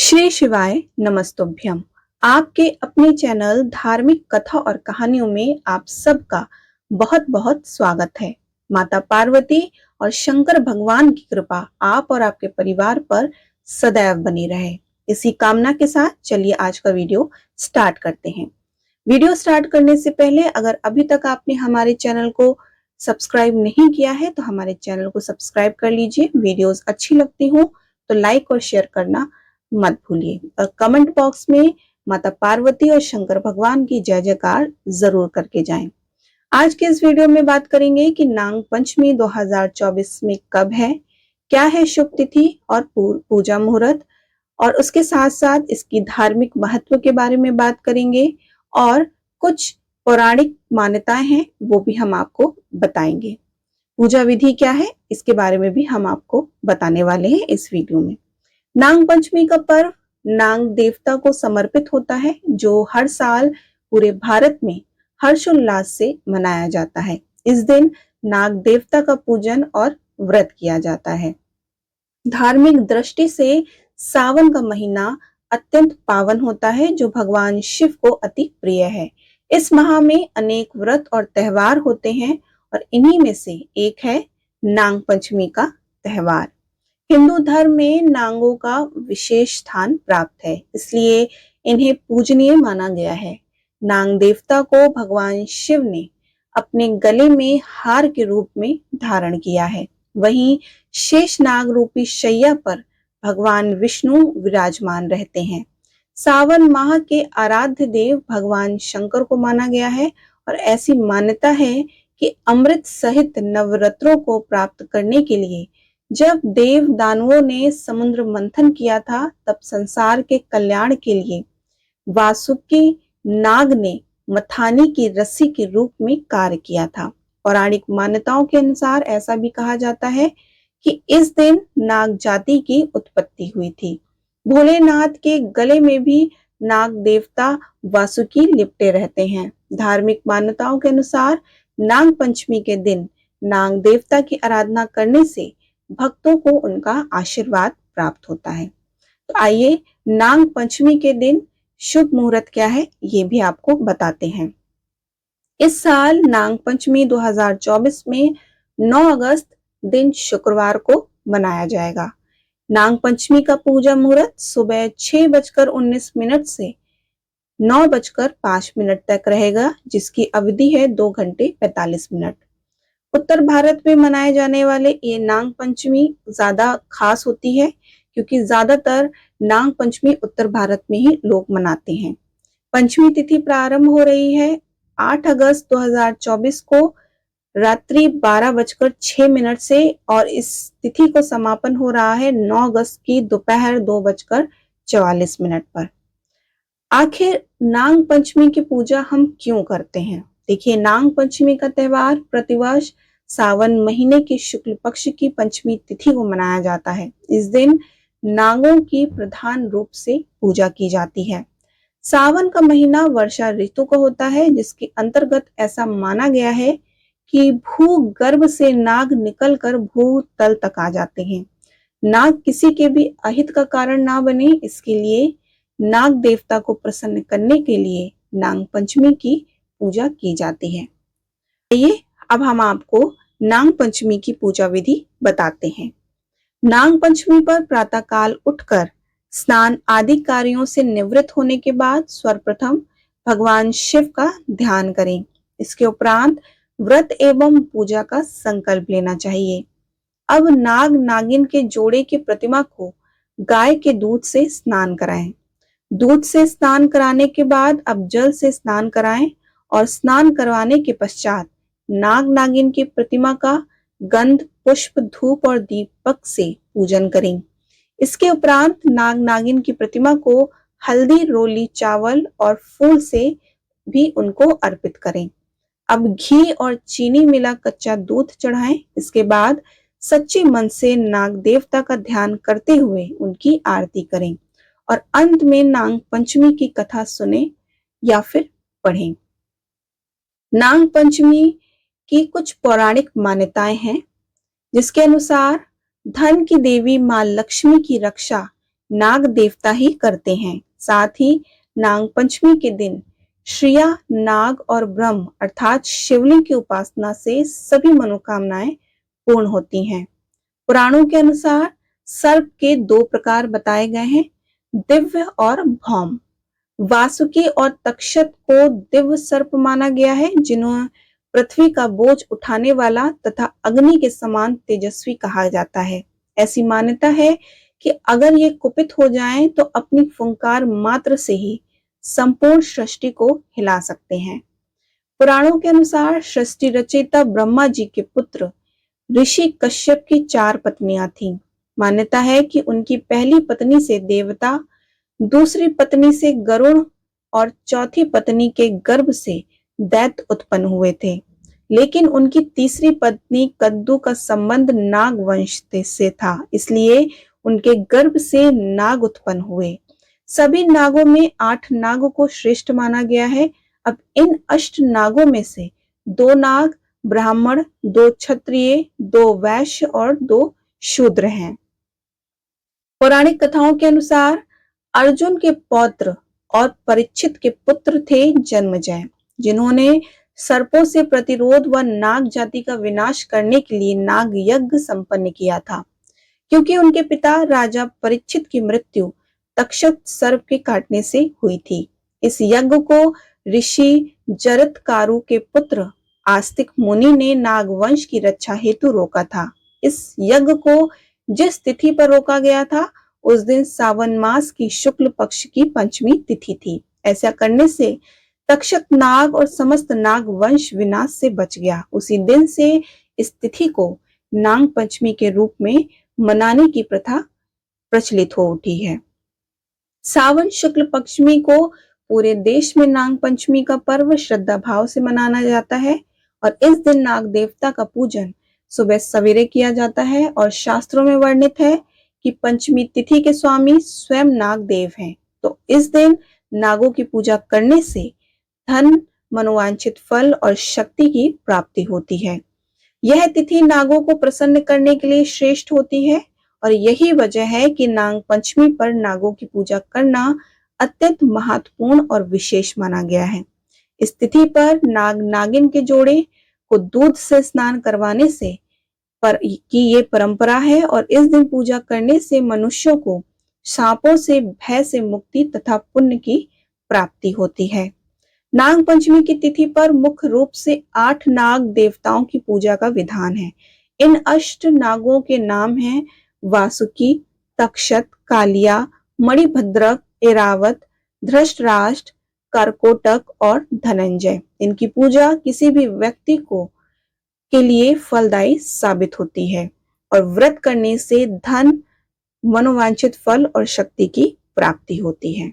श्री शिवाय नमस्तुभ्यम। आपके अपने चैनल धार्मिक कथा और कहानियों में आप सबका बहुत बहुत स्वागत है। माता पार्वती और शंकर भगवान की कृपा आप और आपके परिवार पर सदैव बनी रहे, इसी कामना के साथ चलिए आज का वीडियो स्टार्ट करते हैं। वीडियो स्टार्ट करने से पहले अगर अभी तक आपने हमारे चैनल को सब्सक्राइब नहीं किया है तो हमारे चैनल को सब्सक्राइब कर लीजिए। वीडियोस अच्छी लगती हो तो लाइक और शेयर करना मत भूलिए और कमेंट बॉक्स में माता पार्वती और शंकर भगवान की जय जयकार जरूर करके जाएं। आज के इस वीडियो में बात करेंगे कि नाग पंचमी 2024 में कब है, क्या है शुभ तिथि और पूजा मुहूर्त, और उसके साथ साथ इसकी धार्मिक महत्व के बारे में बात करेंगे और कुछ पौराणिक मान्यताएं हैं वो भी हम आपको बताएंगे। पूजा विधि क्या है इसके बारे में भी हम आपको बताने वाले हैं इस वीडियो में। नाग पंचमी का पर्व नाग देवता को समर्पित होता है जो हर साल पूरे भारत में हर्षोल्लास से मनाया जाता है। इस दिन नाग देवता का पूजन और व्रत किया जाता है। धार्मिक दृष्टि से सावन का महीना अत्यंत पावन होता है जो भगवान शिव को अति प्रिय है। इस माह में अनेक व्रत और त्योहार होते हैं और इन्हीं में से एक है नाग पंचमी का त्योहार। हिंदू धर्म में नागों का विशेष स्थान प्राप्त है, इसलिए इन्हें पूजनीय माना गया है। नाग देवता को भगवान शिव ने अपने गले में हार के रूप में धारण किया है। वहीं शेष नाग रूपी शैया पर भगवान विष्णु विराजमान रहते हैं। सावन माह के आराध्य देव भगवान शंकर को माना गया है और ऐसी मान्यता है कि अमृत सहित नवरत्नों को प्राप्त करने के लिए जब देव दानवों ने समुद्र मंथन किया था तब संसार के कल्याण के लिए वासुकी नाग ने मथानी की रस्सी के रूप में कार्य किया था। पौराणिक मान्यताओं के अनुसार ऐसा भी कहा जाता है कि इस दिन नाग जाति की उत्पत्ति हुई थी। भोलेनाथ के गले में भी नाग देवता वासुकी लिपटे रहते हैं। धार्मिक मान्यताओं के अनुसार नाग पंचमी के दिन नाग देवता की आराधना करने से भक्तों को उनका आशीर्वाद प्राप्त होता है। तो आइए नाग पंचमी के दिन शुभ मुहूर्त क्या है ये भी आपको बताते हैं। इस साल नाग पंचमी 2024 में 9 अगस्त दिन शुक्रवार को मनाया जाएगा। नाग पंचमी का पूजा मुहूर्त सुबह 6:19 से 9:05 तक रहेगा, जिसकी अवधि है 2 घंटे 45 मिनट। उत्तर भारत में मनाए जाने वाले ये नाग पंचमी ज्यादा खास होती है क्योंकि ज्यादातर नाग पंचमी उत्तर भारत में ही लोग मनाते हैं। पंचमी तिथि प्रारंभ हो रही है 8 अगस्त 2024 को रात्रि 12:06 से और इस तिथि को समापन हो रहा है 9 अगस्त की दोपहर 2:44 पर। आखिर नाग पंचमी की पूजा हम क्यों करते हैं? देखिए, नाग पंचमी का त्योहार प्रतिवर्ष सावन महीने की शुक्ल पक्ष की पंचमी तिथि को मनाया जाता है। इस दिन नागों की प्रधान रूप से पूजा की जाती है। सावन का महीना वर्षा ऋतु का होता है, जिसके अंतर्गत ऐसा माना गया है कि भूगर्भ से नाग निकलकर भूतल तक आ जाते हैं। नाग किसी के भी अहित का कारण ना बने, इसके लिए नाग देवता को प्रसन्न करने के लिए नाग पंचमी की पूजा की जाती है। आइए अब हम आपको नाग पंचमी की पूजा विधि बताते हैं। नाग पंचमी पर प्रातःकाल उठकर स्नान आदि कार्यों से निवृत्त होने के बाद सर्वप्रथम भगवान शिव का ध्यान करें। इसके उपरांत व्रत एवं पूजा का संकल्प लेना चाहिए। अब नाग नागिन के जोड़े की प्रतिमा को गाय के दूध से स्नान कराएं। दूध से स्नान कराने के बाद अब जल से स्नान कराएं और स्नान करवाने के पश्चात नाग नागिन की प्रतिमा का गंध, पुष्प, धूप और दीपक से पूजन करें। इसके उपरांत नाग नागिन की प्रतिमा को हल्दी, रोली, चावल और फूल से भी उनको अर्पित करें। अब घी और चीनी मिला कच्चा दूध चढ़ाएं। इसके बाद सच्चे मन से नाग देवता का ध्यान करते हुए उनकी आरती करें और अंत में नाग पंचमी की कथा सुने या फिर पढ़ें। नाग पंचमी की कुछ पौराणिक मान्यताएं हैं, जिसके अनुसार धन की देवी मां लक्ष्मी की रक्षा नाग देवता ही करते हैं। साथ ही नाग पंचमी के दिन श्रिया नाग और ब्रह्म अर्थात शिवलिंग की उपासना से सभी मनोकामनाएं पूर्ण होती हैं। पुराणों के अनुसार सर्प के दो प्रकार बताए गए हैं, दिव्य और भौम। वासुकी और तक्षक को दिव्य सर्प माना गया है, जिन्हें पृथ्वी का बोझ उठाने वाला तथा अग्नि के समान तेजस्वी कहा जाता है। ऐसी मान्यता है कि अगर ये कुपित हो जाएं तो अपनी फुंकार मात्र से ही संपूर्ण सृष्टि को हिला सकते हैं। पुराणों के अनुसार सृष्टि रचयिता ब्रह्मा जी के पुत्र ऋषि कश्यप की 4 पत्नियां थीं। मान्यता है कि उनकी पहली पत्नी से देवता, दूसरी पत्नी से गरुड़ और चौथी पत्नी के गर्भ से दैत्य उत्पन्न हुए थे। लेकिन उनकी तीसरी पत्नी कद्दू का संबंध नाग वंश से था, इसलिए उनके गर्भ से नाग उत्पन्न हुए। सभी नागों में 8 नागों को श्रेष्ठ माना गया है। अब इन अष्ट नागों में से 2 नाग ब्राह्मण, 2 क्षत्रिय, 2 वैश्य और 2 शूद्र हैं। पौराणिक कथाओं के अनुसार अर्जुन के पौत्र और परीक्षित के पुत्र थे जन्मजय, जिन्होंने सर्पों से प्रतिरोध व नाग जाति का विनाश करने के लिए नाग यज्ञ संपन्न किया था। क्योंकि उनके पिता राजा परीक्षित की मृत्यु तक्षक सर्प के काटने से हुई थी। इस यज्ञ को ऋषि जरत्कारु के पुत्र आस्तिक मुनि ने नागवंश की रक्षा हेतु रोका था। इस यज्ञ को जिस तिथि पर रोका गया था, उस दिन सावन मास की शुक्ल पक्ष की पंचमी तिथि थी। ऐसा करने से तक्षक नाग और समस्त नाग वंश विनाश से बच गया। उसी दिन से इस तिथि को नाग पंचमी के रूप में मनाने की प्रथा प्रचलित हो उठी है। सावन शुक्ल पंचमी को पूरे देश में नाग पंचमी का पर्व श्रद्धा भाव से मनाया जाता है और इस दिन नाग देवता का पूजन सुबह सवेरे किया जाता है और शास्त्रों में वर्णित है कि पंचमी तिथि के स्वामी स्वयं नाग देव हैं। तो इस दिन नागों की पूजा करने से धन, मनोवांछित फल और शक्ति की प्राप्ति होती है। यह तिथि नागों को प्रसन्न करने के लिए श्रेष्ठ होती है और यही वजह है कि नाग पंचमी पर नागों की पूजा करना अत्यंत महत्वपूर्ण और विशेष माना गया है। इस तिथि पर नाग नागिन के जोड़े को दूध से स्नान करवाने से की ये परंपरा है और इस दिन पूजा करने से मनुष्यों को सांपों से भय से मुक्ति तथा पुण्य की प्राप्ति होती है। नाग पंचमी की तिथि पर मुख्य रूप से 8 नाग देवताओं की पूजा का विधान है। इन अष्ट नागों के नाम हैं वासुकी, तक्षक, कालिया, मणिभद्रक, ऐरावत, धृतराष्ट्र, करकोटक और धनंजय। इनकी पूजा किसी भी व्यक्ति को के लिए फलदायी साबित होती है और व्रत करने से धन, मनोवांछित फल और शक्ति की प्राप्ति होती है।